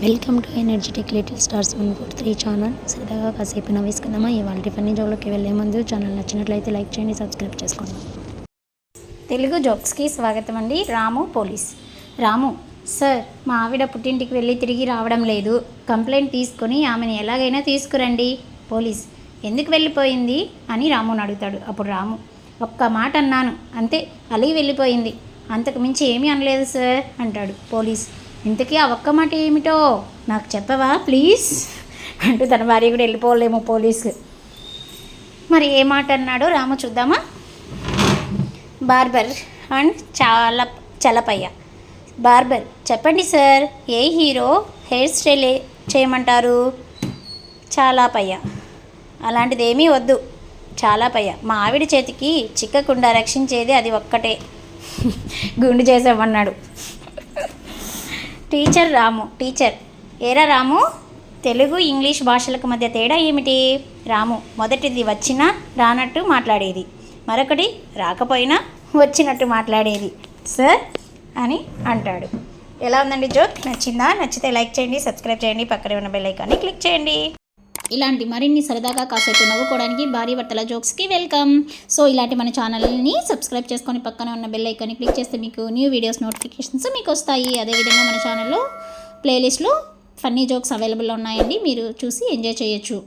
Welcome to energetic little stars 143 channel. సరదాగా కాసేపు నవ్వేసుకుందామా? ఇవాళ ఫన్నీ జోలోకి వెళ్ళే ముందు ఛానల్ నచ్చినట్లయితే లైక్ చేయండి, సబ్స్క్రైబ్ చేసుకోండి. తెలుగు జోక్స్కి స్వాగతం అండి. రాము పోలీస్. రాము: సార్, మా ఆవిడ పుట్టింటికి వెళ్ళి తిరిగి రావడం లేదు. కంప్లైంట్ తీసుకొని ఆమెను ఎలాగైనా తీసుకురండి. పోలీస్: ఎందుకు వెళ్ళిపోయింది అని రాముని అడుగుతాడు. అప్పుడు రాము: ఒక్క మాట అన్నాను అంతే, అలిగి వెళ్ళిపోయింది, అంతకు మించి ఏమీ అనలేదు సార్ అంటాడు. పోలీస్: ఇంతకీ ఆ ఒక్క మాట ఏమిటో నాకు చెప్పవా ప్లీజ్ అంటూ తన భార్య కూడా వెళ్ళిపోలేము పోలీసు. మరి ఏ మాట అన్నాడో రాము చూద్దామా. Barber and Chalapayya. బార్బర్: చెప్పండి సార్, ఏ హీరో హెయిర్ స్టైల్ చేయమంటారు? చాలాపయ్య: అలాంటిది ఏమీ వద్దు. చాలాపయ్య: మా ఆవిడ చేతికి చిక్కకుండా రక్షించేది అది ఒక్కటే, గుండు చేసామన్నాడు. టీచర్ రాము: టీచర్: ఏరా రాము, తెలుగు ఇంగ్లీష్ భాషలకు మధ్య తేడా ఏమిటి? రాము: మొదటిది వచ్చినా రానట్టు మాట్లాడేది, మరొకటి రాకపోయినా వచ్చినట్టు మాట్లాడేది సార్ అని అంటాడు. ఎలా ఉందండి జోక్? నచ్చిందా? నచ్చితే లైక్ చేయండి, సబ్స్క్రైబ్ చేయండి, పక్కనే ఉన్న బెల్ ఐకాన్ని క్లిక్ చేయండి. ఇలాంటి మరిన్ని సరదాగా కాసేపు నవ్వుకోవడానికి భార్య భర్తల జోక్స్కి వెల్కమ్. సో ఇలాంటి మన ఛానల్ని సబ్స్క్రైబ్ చేసుకొని పక్కన ఉన్న బెల్ ఐకాన్ని క్లిక్ చేస్తే మీకు న్యూ వీడియోస్ నోటిఫికేషన్స్ మీకు వస్తాయి. అదేవిధంగా మన ఛానల్లో ప్లేలిస్ట్లో ఫన్నీ జోక్స్ అవైలబుల్లో ఉన్నాయండి, మీరు చూసి ఎంజాయ్ చేయొచ్చు.